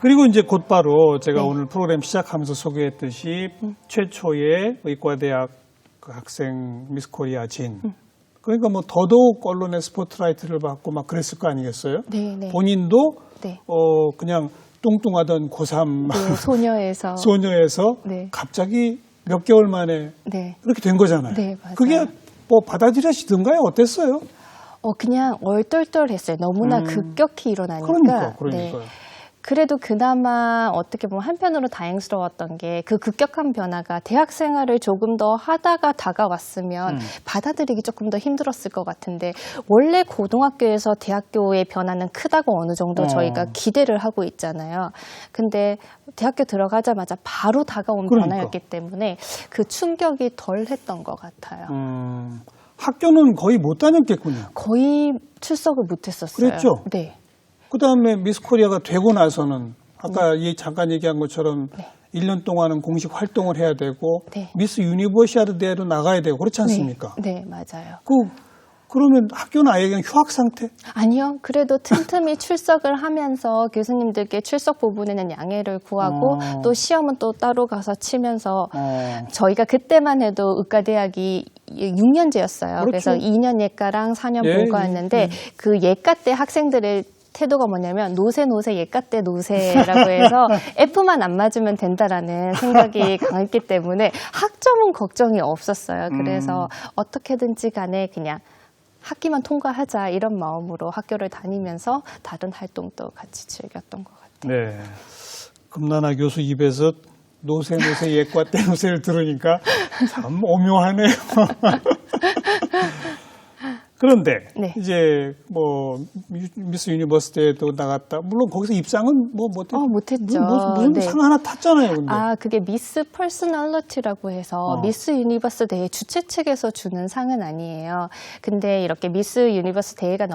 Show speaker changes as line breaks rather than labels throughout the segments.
그리고 이제 곧바로 제가
네.
오늘 프로그램 시작하면서 소개했듯이 최초의 의과대학 그 학생 미스 코리아 진. 그러니까 뭐 더더욱 언론의 스포트라이트를 받고 막 그랬을 거 아니겠어요?
네, 네.
본인도
네.
그냥 뚱뚱하던 고3
네, 소녀에서.
소녀에서
네.
갑자기 몇 개월 만에
네.
그렇게 된 거잖아요.
네, 맞아요.
그게 뭐 받아들여지던가요? 어땠어요?
그냥 얼떨떨했어요. 너무나 급격히 일어나니까.
그러니까요.
네. 그래도 그나마 어떻게 보면 한편으로 다행스러웠던 게 그 급격한 변화가 대학 생활을 조금 더 하다가 다가왔으면 받아들이기 조금 더 힘들었을 것 같은데 원래 고등학교에서 대학교의 변화는 크다고 어느 정도 저희가 기대를 하고 있잖아요. 근데 대학교 들어가자마자 바로 다가온 변화였기 때문에 그 충격이 덜 했던 것 같아요.
학교는 거의 못 다녔겠군요.
거의 출석을 못 했었어요.
그랬죠?
네.
그다음에 미스 코리아가 되고 나서는 아까 잠깐 얘기한 것처럼
네.
1년 동안은 공식 활동을 해야 되고
네.
미스 유니버시아드 대회도 나가야 되고 그렇지 않습니까?
네, 맞아요.
그러면 학교는 아예 그냥 휴학 상태?
아니요. 그래도 틈틈이 출석을 하면서 교수님들께 출석 부분에는 양해를 구하고 또 시험은 또 따로 가서 치면서 저희가 그때만 해도 의과대학이 6년제였어요.
그렇죠.
그래서 2년 예과랑 4년
예,
본과였는데 그 예과 때 학생들의 태도가 뭐냐면 노세 예과 때 노세라고 해서 F만 안 맞으면 된다라는 생각이 강했기 때문에 학점은 걱정이 없었어요. 그래서 어떻게든지 간에 그냥 학기만 통과하자 이런 마음으로 학교를 다니면서 다른 활동도 같이 즐겼던 것 같아요.
네. 금나나 교수 입에서 노세 예과 때 노세를 들으니까 참 오묘하네요. 그런데
네.
이제 뭐 미스 유니버시티에도 나갔다. 물론 거기서 입상은
못했죠.
무슨
네.
상 하나 탔잖아요. 근데.
그게 미스 퍼스널리티라고 해서 미스 유니버스 대회 주최 측에서 주는 상은 아니에요. 근데 이렇게 미스 유니버스 대회가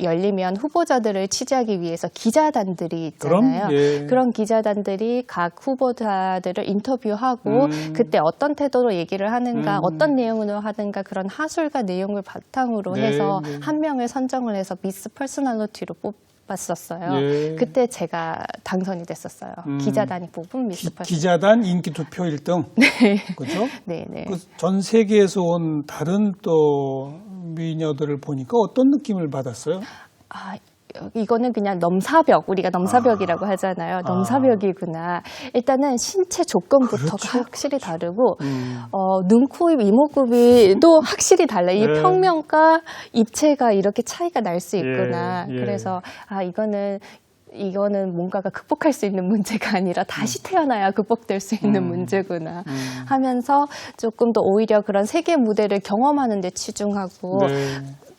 열리면 후보자들을 취재하기 위해서 기자단들이 있잖아요. 그런 기자단들이 각 후보자들을 인터뷰하고 그때 어떤 태도로 얘기를 하는가, 어떤 내용으로 하는가 그런 하술과 내용을 바탕으로 해서 한 명을 선정을 해서 미스 퍼스널리티로 뽑았었어요. 그때 제가 당선이 됐었어요. 기자단이 뽑은 미스 퍼스널리티.
기자단 인기 투표 1등.
네.
그렇죠?
네, 네.
전 세계에서 온 다른 또 미녀들을 보니까 어떤 느낌을 받았어요?
이거는 그냥 넘사벽, 우리가 넘사벽이라고 하잖아요. 넘사벽이구나. 일단은 신체 조건부터가
그렇죠.
확실히 다르고, 눈, 코, 입, 이목구비도 확실히 달라요. 이 평면과 입체가 이렇게 차이가 날 수 있구나. 그래서, 이거는 뭔가가 극복할 수 있는 문제가 아니라 다시 태어나야 극복될 수 있는 문제구나 하면서 조금 더 오히려 그런 세계 무대를 경험하는 데 치중하고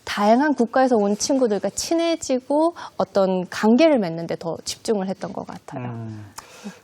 다양한 국가에서 온 친구들과 친해지고 어떤 관계를 맺는 데 더 집중을 했던 것 같아요.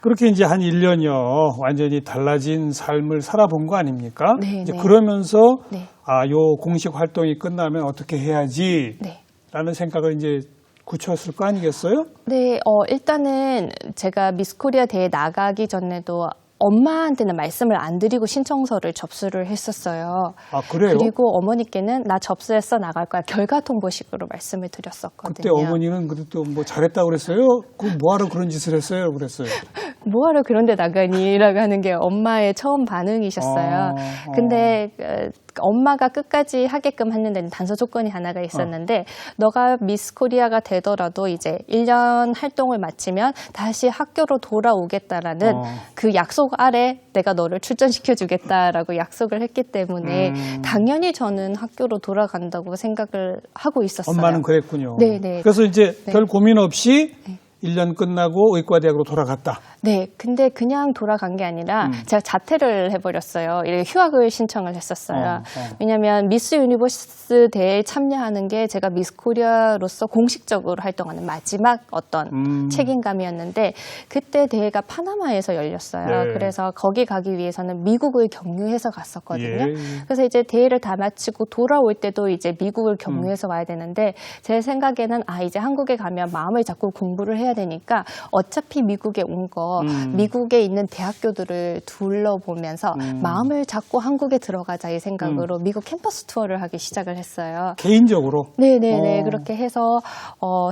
그렇게 이제 한 1년여 완전히 달라진 삶을 살아본 거 아닙니까?
네,
이제
네.
그러면서
네.
요 공식 활동이 끝나면 어떻게 해야지
네.
라는 생각을 이제 굳혔을 거 아니겠어요?
네, 일단은 제가 미스 코리아 대회 나가기 전에도 엄마한테는 말씀을 안 드리고 신청서를 접수를 했었어요.
그래요?
그리고 어머니께는 나 접수했어 나갈 거야 결과 통보식으로 말씀을 드렸었거든요.
그때 어머니는 그래도 뭐 잘했다고 그랬어요? 뭐하러 그런 짓을 했어요? 그랬어요.
뭐하러 그런 데 나가니라고 하는 게 엄마의 처음 반응이셨어요. 근데 엄마가 끝까지 하게끔 했는 데는 단서 조건이 하나가 있었는데 너가 미스 코리아가 되더라도 이제 1년 활동을 마치면 다시 학교로 돌아오겠다라는 그 약속 아래 내가 너를 출전시켜 주겠다라고 약속을 했기 때문에 당연히 저는 학교로 돌아간다고 생각을 하고 있었어요.
엄마는 그랬군요.
네네.
그래서 이제 별 고민 없이 1년 끝나고 의과대학으로 돌아갔다.
네, 근데 그냥 돌아간 게 아니라 제가 자퇴를 해버렸어요. 이렇게 휴학을 신청을 했었어요. 왜냐하면 미스 유니버스 대회에 참여하는 게 제가 미스 코리아로서 공식적으로 활동하는 마지막 어떤 책임감이었는데 그때 대회가 파나마에서 열렸어요.
네.
그래서 거기 가기 위해서는 미국을 경유해서 갔었거든요.
예.
그래서 이제 대회를 다 마치고 돌아올 때도 이제 미국을 경유해서 와야 되는데 제 생각에는 이제 한국에 가면 마음을 잡고 공부를 해야 되니까 어차피 미국에 온 거 미국에 있는 대학교들을 둘러보면서 마음을 잡고 한국에 들어가자 이 생각으로 미국 캠퍼스 투어를 하기 시작을 했어요.
개인적으로?
네네네. 그렇게 해서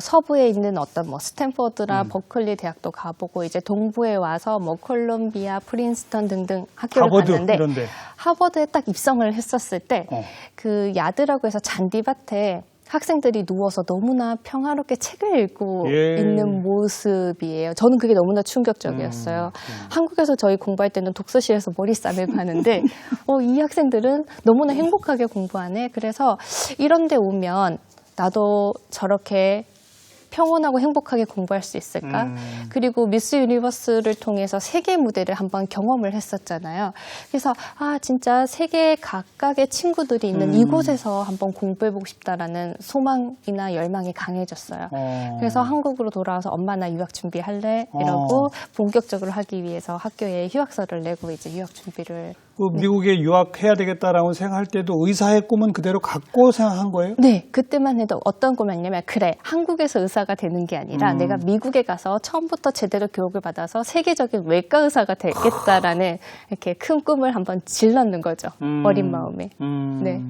서부에 있는 어떤 뭐 스탠퍼드나 버클리 대학도 가보고 이제 동부에 와서 뭐 콜롬비아, 프린스턴 등등 학교를
하버드
갔는데
이런데.
하버드에 딱 입성을 했었을 때 그 야드라고 해서 잔디밭에 학생들이 누워서 너무나 평화롭게 책을 읽고 있는 모습이에요. 저는 그게 너무나 충격적이었어요. 한국에서 저희 공부할 때는 독서실에서 머리 싸매고 하는데 이 학생들은 너무나 행복하게 공부하네. 그래서 이런 데 오면 나도 저렇게 평온하고 행복하게 공부할 수 있을까? 그리고 미스 유니버스를 통해서 세계 무대를 한번 경험을 했었잖아요. 그래서 진짜 세계 각각의 친구들이 있는 이곳에서 한번 공부해보고 싶다라는 소망이나 열망이 강해졌어요. 그래서 한국으로 돌아와서 엄마 나 유학 준비할래? 이러고 본격적으로 하기 위해서 학교에 휴학서를 내고 이제 유학 준비를
미국에 유학해야 되겠다라고 생각할 때도 의사의 꿈은 그대로 갖고 생각한 거예요?
네, 그때만 해도 어떤 꿈이었냐면 그래, 한국에서 의사가 되는 게 아니라 내가 미국에 가서 처음부터 제대로 교육을 받아서 세계적인 외과 의사가 되겠다라는 이렇게 큰 꿈을 한번 질렀는 거죠. 어린 마음에. 네.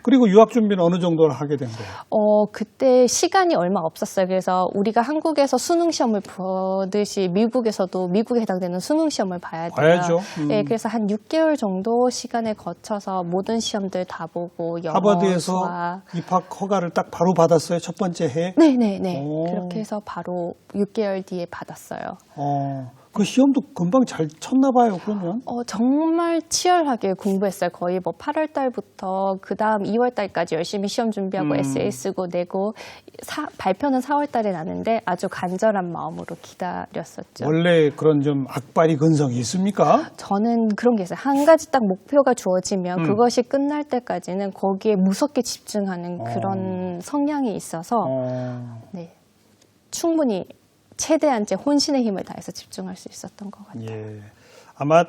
그리고 유학 준비는 어느 정도 하게 된 거예요?
그때 시간이 얼마 없었어요. 그래서 우리가 한국에서 수능 시험을 보듯이 미국에서도 미국에 해당되는 수능 시험을 봐야 돼요.
봐야죠.
네, 그래서 한 6개월 정도 시간에 거쳐서 모든 시험들 다 보고 영어,
하버드에서
수학.
입학 허가를 딱 바로 받았어요? 첫 번째 해?
네네네. 그렇게 해서 바로 6개월 뒤에 받았어요.
그 시험도 금방 잘 쳤나 봐요, 그러면?
정말 치열하게 공부했어요. 거의 뭐 8월 달부터 그 다음 2월 달까지 열심히 시험 준비하고 에세이 쓰고 내고 발표는 4월 달에 나는데 아주 간절한 마음으로 기다렸었죠.
원래 그런 좀 악바리 근성이 있습니까?
저는 그런 게 있어요. 한 가지 딱 목표가 주어지면 그것이 끝날 때까지는 거기에 무섭게 집중하는 그런 성향이 있어서 네, 충분히 최대한 제 혼신의 힘을 다해서 집중할 수 있었던 것 같아요.
예. 아마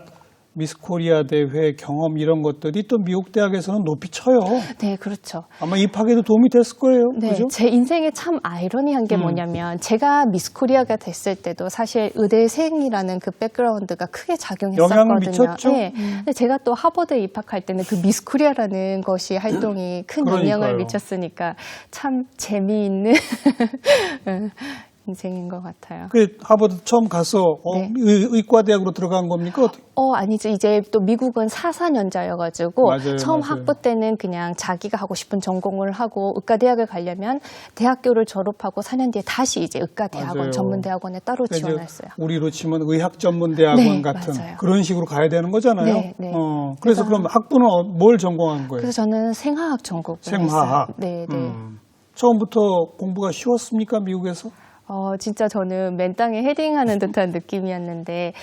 미스 코리아 대회 경험 이런 것들이 또 미국 대학에서는 높이 쳐요.
네, 그렇죠.
아마 입학에도 도움이 됐을 거예요.
네,
그죠?
제 인생에 참 아이러니한 게 뭐냐면 제가 미스 코리아가 됐을 때도 사실 의대생이라는 그 백그라운드가 크게 작용했었거든요.
영향을 미쳤죠?
네. 근데 제가 또 하버드에 입학할 때는 그 미스 코리아라는 것이 활동이 큰 영향을
그러니까요.
미쳤으니까 참 재미있는 인생인 것 같아요.
그 하버드 처음 가서
네.
의과대학으로 들어간 겁니까? 어떻게?
아니죠. 이제 또 미국은 4-4년제여가지고
맞아요,
처음
맞아요.
학부 때는 그냥 자기가 하고 싶은 전공을 하고 의과대학을 가려면 대학교를 졸업하고 4년 뒤에 다시 이제 의과대학원,
맞아요.
전문대학원에 따로
그러니까 이제
지원했어요.
우리로 치면 의학전문대학원
네,
같은
맞아요.
그런 식으로 가야 되는 거잖아요.
네, 네.
그래서 그럼 학부는 뭘 전공한 거예요?
그래서 저는 생화학 전공을
생화학.
했어요. 네, 네.
처음부터 공부가 쉬웠습니까, 미국에서?
진짜 저는 맨 땅에 헤딩하는 듯한 느낌이었는데,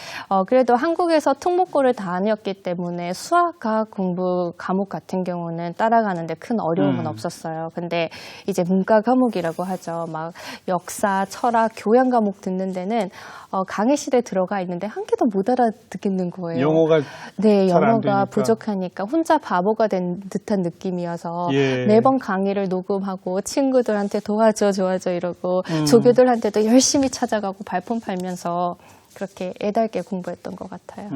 그래도 한국에서 특목고를 다녔기 때문에 수학과학 공부 과목 같은 경우는 따라가는데 큰 어려움은 없었어요. 근데 이제 문과 과목이라고 하죠. 막 역사, 철학, 교양 과목 듣는 데는 강의실에 들어가 있는데 한 개도 못 알아듣겠는 거예요.
영어가
네,
잘안
영어가
되니까.
부족하니까 혼자 바보가 된 듯한 느낌이어서
예.
매번 강의를 녹음하고 친구들한테 도와줘 이러고 조교들한테도 열심히 찾아가고 발품 팔면서 그렇게 애달게 공부했던 것 같아요.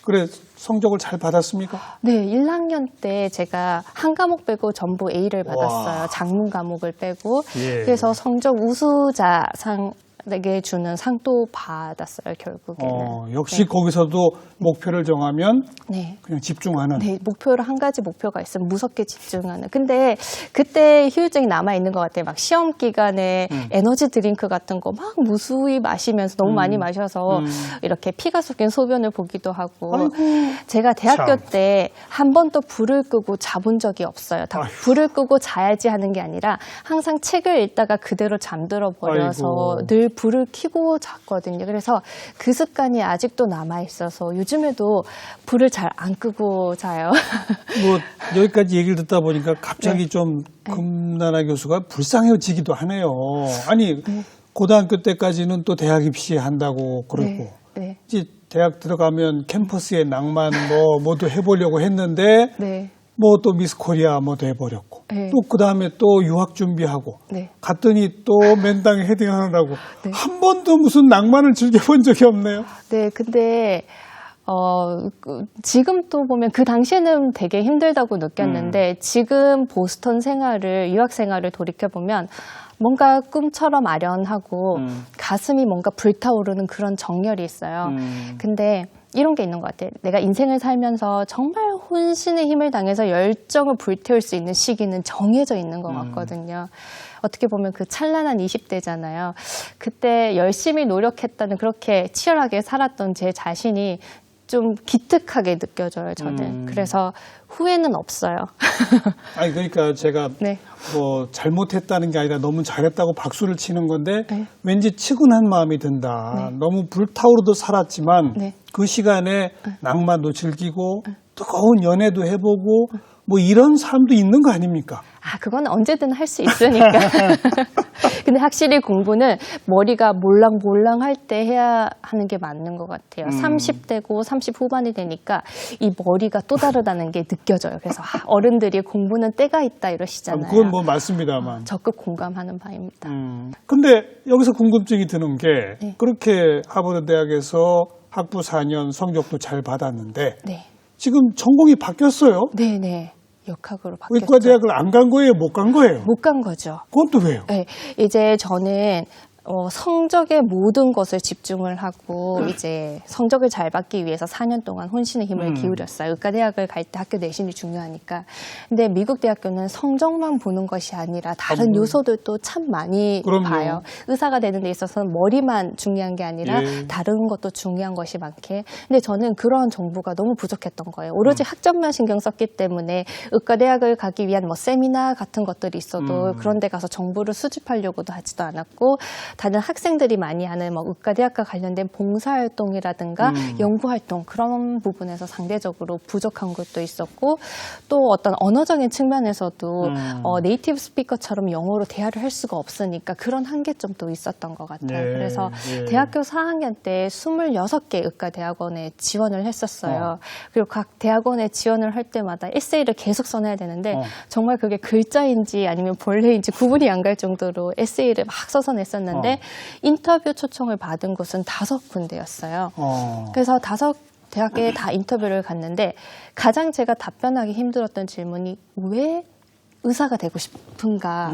그래, 성적을 잘 받았습니까?
네, 1학년 때 제가 한 과목 빼고 전부 A를 받았어요. 작문 과목을 빼고.
예.
그래서 성적 우수자상에게 주는 상도 받았어요, 결국에는.
역시 거기서도 목표를 정하면
네.
그냥 집중하는.
네, 목표를 한 가지 목표가 있으면 무섭게 집중하는. 근데 그때 후유증이 남아있는 것 같아요. 막 시험 기간에 에너지 드링크 같은 거 막 무수히 마시면서 너무 많이 마셔서 이렇게 피가 섞인 소변을 보기도 하고.
아이고,
제가 대학교
참.
때 한 번도 불을 끄고 자본 적이 없어요. 다
아이고.
불을 끄고 자야지 하는 게 아니라 항상 책을 읽다가 그대로 잠들어 버려서
아이고.
늘 불을 켜고 잤거든요. 그래서 그 습관이 아직도 남아있어서 요즘에도 불을 잘 안 끄고 자요.
뭐 여기까지 얘기를 듣다 보니까 갑자기
네.
좀 금나나 교수가 불쌍해지기도 하네요. 아니 고등학교 때까지는 또 대학 입시한다고 그러고
네.
이제 대학 들어가면 캠퍼스의 낭만 뭐 모두 해보려고 했는데
네.
뭐 또 미스 코리아 뭐 돼버렸고
네.
또 그 다음에 또 유학 준비하고
네.
갔더니 또 맨땅에 헤딩하느라고
네.
한 번도 무슨 낭만을 즐겨본 적이 없네요.
네, 근데 지금 또 보면 그 당시에는 되게 힘들다고 느꼈는데 지금 보스턴 생활을 유학 생활을 돌이켜 보면 뭔가 꿈처럼 아련하고 가슴이 뭔가 불타오르는 그런 정열이 있어요. 근데 이런 게 있는 것 같아요. 내가 인생을 살면서 정말 혼신의 힘을 당해서 열정을 불태울 수 있는 시기는 정해져 있는 것 같거든요. 어떻게 보면 그 찬란한 20대잖아요. 그때 열심히 노력했다는 그렇게 치열하게 살았던 제 자신이 좀 기특하게 느껴져요, 저는. 그래서 후회는 없어요.
아니 그러니까 제가
네.
뭐 잘못했다는 게 아니라 너무 잘했다고 박수를 치는 건데
네.
왠지 측은한 마음이 든다.
네.
너무 불타오르도 살았지만
네.
그 시간에 낭만도 즐기고 뜨거운 연애도 해보고 뭐 이런 삶도 있는 거 아닙니까?
아, 그건 언제든 할 수 있으니까. 근데 확실히 공부는 머리가 몰랑몰랑할 때 해야 하는 게 맞는 것 같아요. 30대고 30 후반이 되니까 이 머리가 또 다르다는 게 느껴져요. 그래서 어른들이 공부는 때가 있다 이러시잖아요.
그건 뭐 맞습니다만.
적극 공감하는 바입니다.
근데 여기서 궁금증이 드는 게
네.
그렇게 하버드 대학에서 학부 4년 성적도 잘 받았는데
네.
지금 전공이 바뀌었어요.
네네. 역학으로 바뀌었죠.
의과대학을 안 간 거예요? 못 간 거예요?
못 간 거죠.
그건 또 왜요?
네, 이제 저는 성적에 모든 것을 집중을 하고 이제 성적을 잘 받기 위해서 4년 동안 혼신의 힘을 기울였어요. 의과대학을 갈 때 학교 내신이 중요하니까. 근데 미국 대학교는 성적만 보는 것이 아니라 다른 요소들도 참 많이
그럼요.
봐요. 의사가 되는 데 있어서는 머리만 중요한 게 아니라
예.
다른 것도 중요한 것이 많게. 근데 저는 그런 정보가 너무 부족했던 거예요. 오로지 학점만 신경 썼기 때문에 의과대학을 가기 위한 뭐 세미나 같은 것들이 있어도 그런 데 가서 정보를 수집하려고도 하지도 않았고 다른 학생들이 많이 하는 뭐 의과대학과 관련된 봉사활동이라든가 연구활동 그런 부분에서 상대적으로 부족한 것도 있었고 또 어떤 언어적인 측면에서도 네이티브 스피커처럼 영어로 대화를 할 수가 없으니까 그런 한계점도 있었던 것 같아요.
네,
그래서
네.
대학교 4학년 때 26개 의과대학원에 지원을 했었어요. 그리고 각 대학원에 지원을 할 때마다 에세이를 계속 써내야 되는데 정말 그게 글자인지 아니면 본래인지 구분이 안 갈 정도로 에세이를 막 써서 냈었는데 인터뷰 초청을 받은 곳은 5군데였어요. 그래서 5대학교에 다 인터뷰를 갔는데 가장 제가 답변하기 힘들었던 질문이 왜 의사가 되고 싶은가.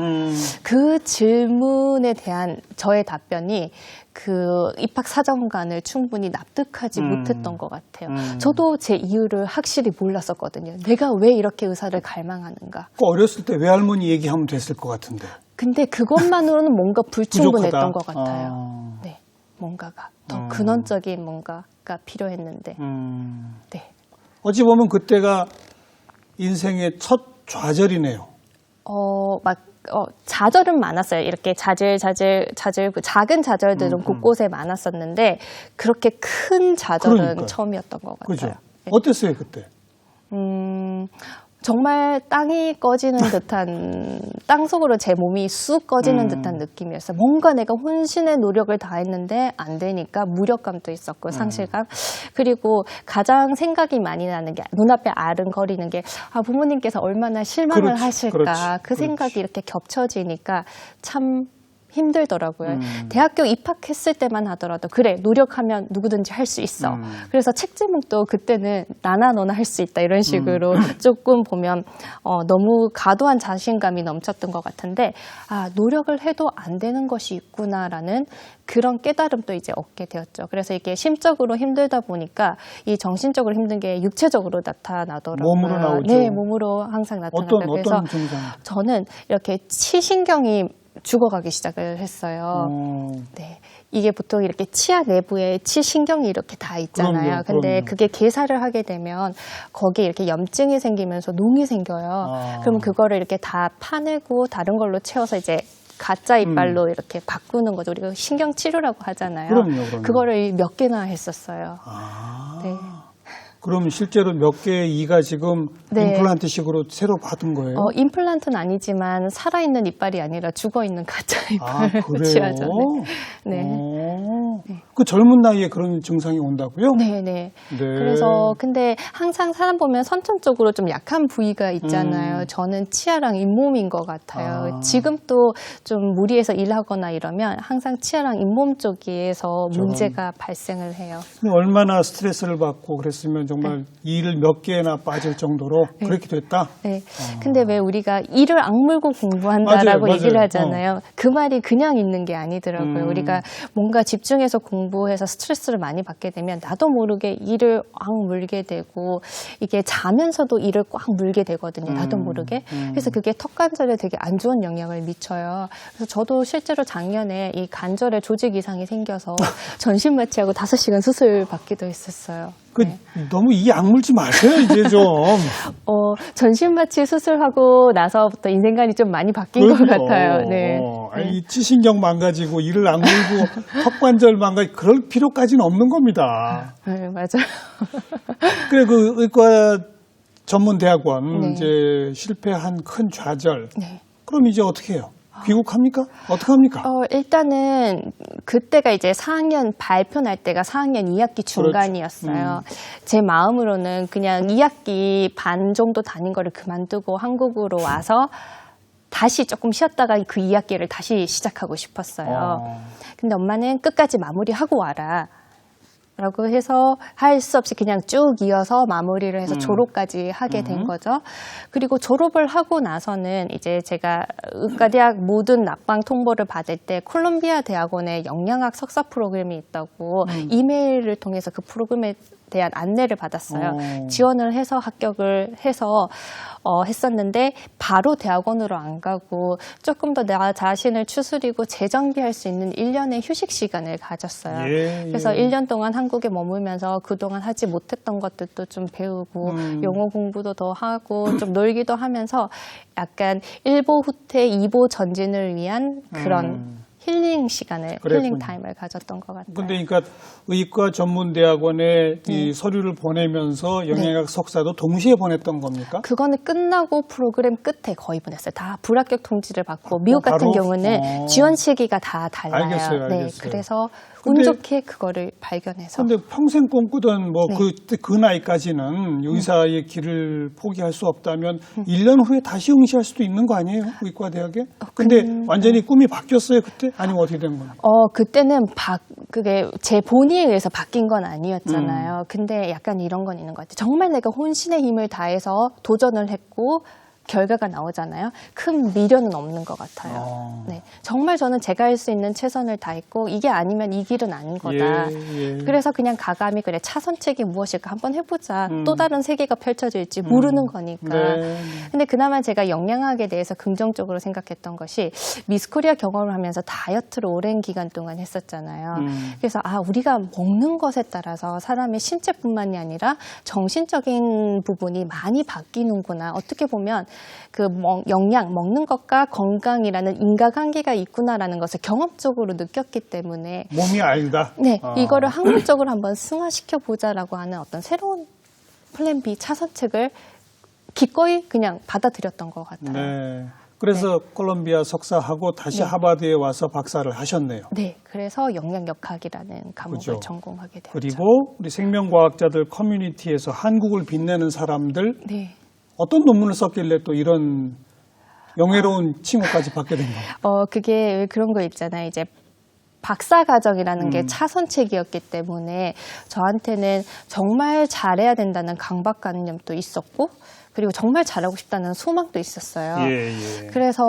그 질문에 대한 저의 답변이 그 입학사정관을 충분히 납득하지 못했던 것 같아요. 저도 제 이유를 확실히 몰랐었거든요. 내가 왜 이렇게 의사를 갈망하는가.
그 어렸을 때 외할머니 얘기하면 됐을 것 같은데.
근데 그것만으로는 뭔가 불충분했던
부족하다.
것 같아요. 네, 뭔가가 더 근원적인 뭔가가 필요했는데. 네.
어찌 보면 그때가 인생의 첫 좌절이네요.
좌절은 많았어요. 이렇게 자질, 그 작은 좌절들은 곳곳에 많았었는데, 그렇게 큰 좌절은
그러니까요.
처음이었던 것 같아요.
그죠?
네.
어땠어요, 그때?
정말 땅이 꺼지는 듯한, 땅 속으로 제 몸이 쑥 꺼지는 듯한 느낌이었어요. 뭔가 내가 혼신의 노력을 다했는데 안 되니까 무력감도 있었고, 상실감. 그리고 가장 생각이 많이 나는 게, 눈앞에 아른거리는 게, 부모님께서 얼마나 실망을
그렇지,
하실까.
그렇지,
그 생각이
그렇지.
이렇게 겹쳐지니까 참 힘들더라고요. 대학교 입학했을 때만 하더라도 그래 노력하면 누구든지 할 수 있어. 그래서 책 제목도 그때는 나나 너나 할 수 있다 이런 식으로 조금 보면 너무 과도한 자신감이 넘쳤던 것 같은데 노력을 해도 안 되는 것이 있구나라는 그런 깨달음도 이제 얻게 되었죠. 그래서 이게 심적으로 힘들다 보니까 이 정신적으로 힘든 게 육체적으로 나타나더라고요.
몸으로 나오죠.
네, 몸으로 항상 나타나더라고요. 그래서
어떤 증상?
저는 이렇게 치신경이 죽어가기 시작을 했어요. 네. 이게 보통 이렇게 치아 내부에 치신경이 이렇게 다 있잖아요. 근데
그럼요.
그게 개사를 하게 되면 거기에 이렇게 염증이 생기면서 농이 생겨요. 그럼 그거를 이렇게 다 파내고 다른 걸로 채워서 이제 가짜 이빨로 이렇게 바꾸는 거죠. 우리가 신경 치료라고 하잖아요.
그럼요.
그거를 몇 개나 했었어요. 네.
그럼 실제로 몇 개의 이가 지금
네.
임플란트식으로 새로 받은 거예요?
임플란트는 아니지만 살아있는 이빨이 아니라 죽어있는 가짜 이빨을
그래요?
치아죠. 네. 네.
그 젊은 나이에 그런 증상이 온다고요?
네네.
네.
그래서 근데 항상 사람 보면 선천적으로 좀 약한 부위가 있잖아요. 저는 치아랑 잇몸인 것 같아요. 지금 또 좀 무리해서 일하거나 이러면 항상 치아랑 잇몸 쪽에서 문제가 발생을 해요.
얼마나 스트레스를 받고 그랬으면 정말 일을 몇 개나 빠질 정도로 그렇게 됐다?
네. 근데 왜 우리가 이를 악물고 공부한다라고
맞아요.
얘기를 하잖아요. 그 말이 그냥 있는 게 아니더라고요. 우리가 뭔가 집중해서 공부해서 스트레스를 많이 받게 되면 나도 모르게 이를 악물게 되고 이게 자면서도 이를 꽉 물게 되거든요. 나도 모르게. 그래서 그게 턱 관절에 되게 안 좋은 영향을 미쳐요. 그래서 저도 실제로 작년에 이 관절에 조직 이상이 생겨서 전신 마취하고 5시간 수술 받기도 했었어요. 네.
너무 이 악물지 마세요, 이제 좀.
전신 마취 수술하고 나서부터 인생관이 좀 많이 바뀐 것 같아요. 네.
아니, 치신경 망가지고 이를 악물고 턱관절 망가지고 그럴 필요까지는 없는 겁니다.
네, 맞아요.
그래 그 의과 전문 대학원
네.
이제 실패한 큰 좌절.
네.
그럼 이제 어떻게 해요? 귀국합니까? 어떻게 합니까?
일단은 그때가 이제 4학년 발표 날 때가 4학년 2학기 중간이었어요. 제 마음으로는 그냥 2학기 반 정도 다닌 거를 그만두고 한국으로 와서 다시 조금 쉬었다가 그 2학기를 다시 시작하고 싶었어요. 근데 엄마는 끝까지 마무리하고 와라. 라고 해서 할 수 없이 그냥 쭉 이어서 마무리를 해서 졸업까지 하게 된 거죠. 그리고 졸업을 하고 나서는 이제 제가 의과대학 모든 낙방 통보를 받을 때 콜롬비아 대학원에 영양학 석사 프로그램이 있다고 이메일을 통해서 그 프로그램에 대한 안내를 받았어요. 지원을 해서 합격을 해서 했었는데 바로 대학원으로 안 가고 조금 더 나 자신을 추스리고 재정비할 수 있는 1년의 휴식 시간을 가졌어요. 그래서 1년 동안 한국에 머물면서 그동안 하지 못했던 것들도 좀 배우고 영어 공부도 더 하고 좀 놀기도 하면서 약간 1보 후퇴, 2보 전진을 위한 그런 힐링 시간을, 힐링 타임을 가졌던 것 같아요.
근데 그러니까 의과 전문 대학원에 이 서류를 보내면서 영양학 석사도 동시에 보냈던 겁니까?
그거는 끝나고 프로그램 끝에 거의 보냈어요. 다 불합격 통지를 받고 미국 같은 경우는 지원 시기가 다 달라요.
알겠어요.
네, 그래서 운 좋게 그거를 발견해서.
근데 평생 꿈꾸던 뭐 그 나이까지는 의사의 길을 포기할 수 없다면 1년 후에 다시 응시할 수도 있는 거 아니에요? 의과대학에? 근데 완전히 꿈이 바뀌었어요, 그때? 아니면 어떻게 된 거예요?
그때는 그게 제 본의에 의해서 바뀐 건 아니었잖아요. 근데 약간 이런 건 있는 것 같아요. 정말 내가 혼신의 힘을 다해서 도전을 했고 결과가 나오잖아요. 큰 미련은 없는 것 같아요. 네, 정말 저는 제가 할 수 있는 최선을 다했고 이게 아니면 이 길은 아닌 거다. 그래서 그냥 가감히 그래 차선책이 무엇일까 한번 해보자. 또 다른 세계가 펼쳐질지 모르는 거니까. 근데 그나마 제가 영양학에 대해서 긍정적으로 생각했던 것이 미스코리아 경험을 하면서 다이어트를 오랜 기간 동안 했었잖아요. 그래서 우리가 먹는 것에 따라서 사람의 신체뿐만이 아니라 정신적인 부분이 많이 바뀌는구나. 어떻게 보면 그 영양, 먹는 것과 건강이라는 인과관계가 있구나라는 것을 경험적으로 느꼈기 때문에
몸이 알다.
네, 이거를 학문적으로 한번 승화시켜 보자라고 하는 어떤 새로운 플랜 B 차선책을 기꺼이 그냥 받아들였던 것 같아요.
네. 그래서 콜롬비아 석사하고 다시 하버드에 와서 박사를 하셨네요.
네, 그래서 영양역학이라는 과목을
그죠.
전공하게 되었죠.
그리고 우리 생명과학자들 커뮤니티에서 한국을 빛내는 사람들
네.
어떤 논문을 썼길래 또 이런 영예로운 칭호까지 받게 된 거예요?
그게 왜 그런 거 있잖아요. 이제 박사 과정이라는 게 차선책이었기 때문에 저한테는 정말 잘해야 된다는 강박관념도 있었고 그리고 정말 잘하고 싶다는 소망도 있었어요. 그래서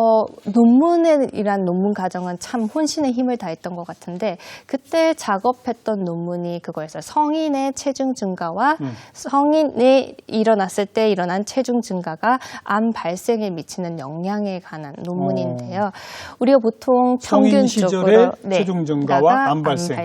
논문이란 논문 과정은 참 혼신의 힘을 다했던 것 같은데 그때 작업했던 논문이 그거였어요. 성인의 체중 증가와 성인이 일어났을 때 일어난 체중 증가가 암 발생에 미치는 영향에 관한 논문인데요. 우리가 보통
성인 시절의
평균적으로
체중 증가와 암 발생.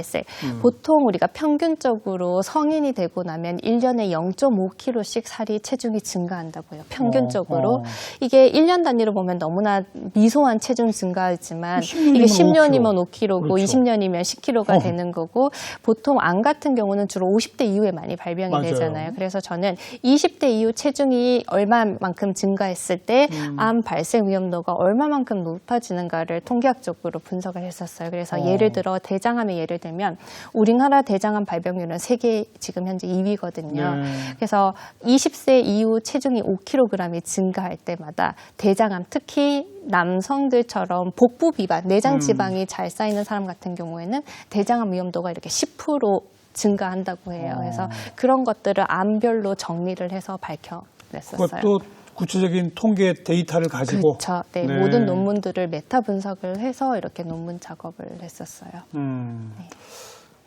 보통 우리가 평균적으로 성인이 되고 나면 1년에 0.5kg씩 체중이 증가한다. 증가한다고 해요. 평균적으로. 이게 1년 단위로 보면 너무나 미소한 체중 증가이지만
10년이면
이게 10년이면 5kg고
그렇죠.
20년이면 10kg가 되는 거고 보통 암 같은 경우는 주로 50대 이후에 많이 발병이
맞아요.
되잖아요. 그래서 저는 20대 이후 체중이 얼마만큼 증가했을 때 암 발생 위험도가 얼마만큼 높아지는가를 통계학적으로 분석을 했었어요. 그래서 예를 들어 대장암의 예를 들면 우리나라 대장암 발병률은 세계 지금 현재 2위거든요.
네.
그래서 20세 이후 체중이 5kg이 증가할 때마다 대장암 특히 남성들처럼 복부 비만, 내장 지방이 잘 쌓이는 사람 같은 경우에는 대장암 위험도가 이렇게 10% 증가한다고 해요. 그래서 그런 것들을 암별로 정리를 해서 밝혀냈었어요.
그것도 구체적인 통계 데이터를 가지고
그렇죠. 네, 모든 논문들을 메타 분석을 해서 이렇게 논문 작업을 했었어요.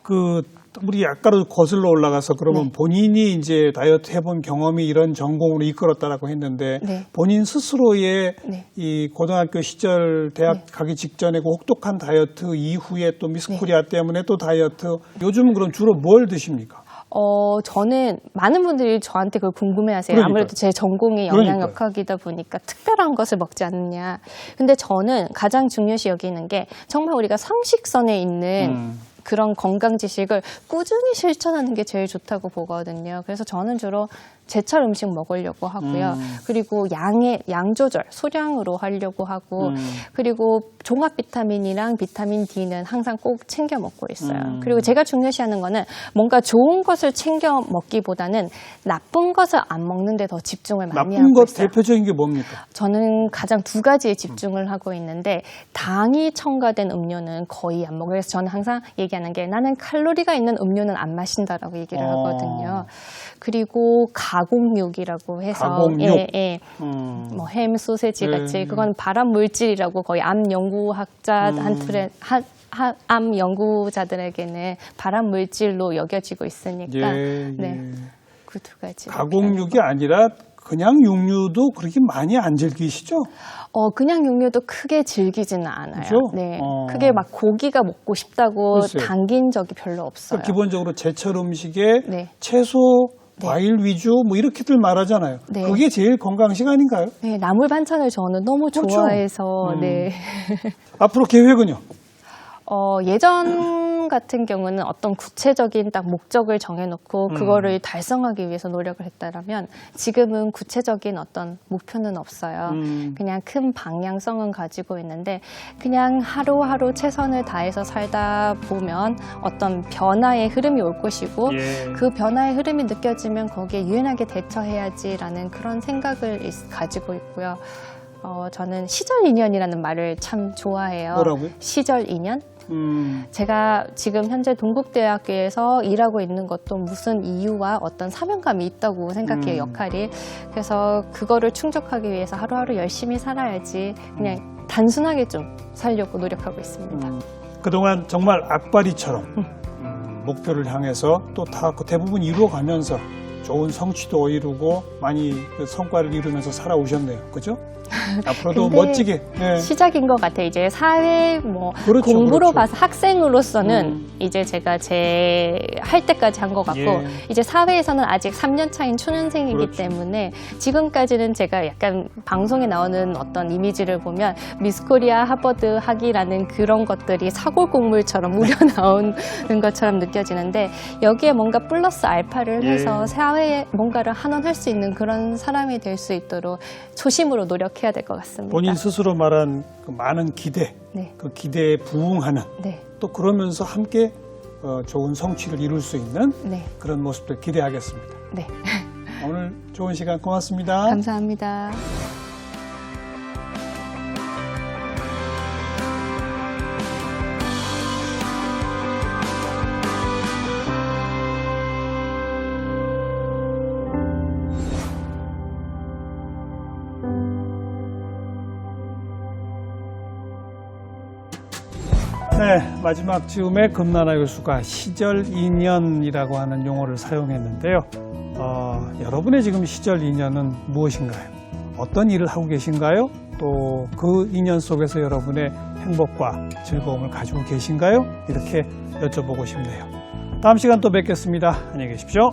그 우리 아까로 거슬러 올라가서 그러면
네.
본인이 이제 다이어트 해본 경험이 이런 전공으로 이끌었다라고 했는데
네.
본인 스스로의
네.
이 고등학교 시절 대학 가기 직전에 그 혹독한 다이어트 이후에 또 미스코리아 때문에 또 다이어트 요즘은 그럼 주로 뭘 드십니까?
저는 많은 분들이 저한테 그걸 궁금해하세요.
그러니까요.
아무래도 제 전공이 영양역학이다 보니까 특별한 것을 먹지 않느냐. 근데 저는 가장 중요시 여기는 게 정말 우리가 상식선에 있는 그런 건강 지식을 꾸준히 실천하는 게 제일 좋다고 보거든요. 그래서 저는 주로 제철 음식 먹으려고 하고요. 그리고 양 조절, 소량으로 하려고 하고 그리고 종합 비타민이랑 비타민 D는 항상 꼭 챙겨 먹고 있어요. 그리고 제가 중요시하는 거는 뭔가 좋은 것을 챙겨 먹기보다는 나쁜 것을 안 먹는 데 더 집중을 많이
나쁜
하고
것
있어요.
대표적인 게 뭡니까?
저는 가장 두 가지에 집중을 하고 있는데 당이 첨가된 음료는 거의 안 먹어요. 그래서 저는 항상 얘기하는 게 나는 칼로리가 있는 음료는 안 마신다라고 얘기를 하거든요. 그리고 가공육이라고 해서
가공육?
뭐 햄, 소세지 같이 그건 발암 물질이라고 거의 암 연구학자한테 암 연구자들에게는 발암 물질로 여겨지고 있으니까 네. 그 두 가지.
가공육이 아니라 그냥 육류도 그렇게 많이 안 즐기시죠?
그냥 육류도 크게 즐기지는 않아요.
그죠?
네. 크게 막 고기가 먹고 싶다고
글쎄요.
당긴 적이 별로 없어요.
그러니까 기본적으로 제철 음식에
네.
채소, 과일 위주 뭐 이렇게들 말하잖아요.
네.
그게 제일 건강식 아닌가요?
네, 나물 반찬을 저는 너무
그렇죠.
좋아해서 네.
앞으로 계획은요?
예전 같은 경우는 어떤 구체적인 딱 목적을 정해놓고 그거를 달성하기 위해서 노력을 했다라면 지금은 구체적인 어떤 목표는 없어요. 그냥 큰 방향성은 가지고 있는데 그냥 하루하루 최선을 다해서 살다 보면 어떤 변화의 흐름이 올 것이고 그 변화의 흐름이 느껴지면 거기에 유연하게 대처해야지라는 그런 생각을 가지고 있고요. 저는 시절 인연이라는 말을 참 좋아해요.
뭐라고요?
시절 인연? 제가 지금 현재 동국대학교에서 일하고 있는 것도 무슨 이유와 어떤 사명감이 있다고 생각해요, 역할이. 그래서 그거를 충족하기 위해서 하루하루 열심히 살아야지 그냥 단순하게 좀 살려고 노력하고 있습니다.
그동안 정말 악바리처럼 목표를 향해서 또 다 대부분 이루어가면서 좋은 성취도 이루고 많이 그 성과를 이루면서 살아오셨네요. 그죠? 앞으로도
근데
멋지게. 네.
시작인 것 같아요. 이제 사회
그렇죠,
공부로
그렇죠.
봐서 학생으로서는 이제 제가 제 할 때까지 한 것 같고 이제 사회에서는 아직 3년 차인 초년생이기
그렇죠.
때문에 지금까지는 제가 약간 방송에 나오는 어떤 이미지를 보면 미스코리아 하버드 학이라는 그런 것들이 사골국물처럼 우려나오는 것처럼 느껴지는데 여기에 뭔가 플러스 알파를 해서 사회에 뭔가를 한원할 수 있는 그런 사람이 될 수 있도록 초심으로 노력해야 될 것 같습니다.
본인 스스로 말한 그 많은 기대,
네.
그 기대에 부응하는
네.
또 그러면서 함께 좋은 성취를 이룰 수 있는
네.
그런 모습들 기대하겠습니다.
네.
오늘 좋은 시간 고맙습니다.
감사합니다.
네, 마지막 즈음에 금나라 교수가 시절 인연이라고 하는 용어를 사용했는데요. 여러분의 지금 시절 인연은 무엇인가요? 어떤 일을 하고 계신가요? 또 그 인연 속에서 여러분의 행복과 즐거움을 가지고 계신가요? 이렇게 여쭤보고 싶네요. 다음 시간 또 뵙겠습니다. 안녕히 계십시오.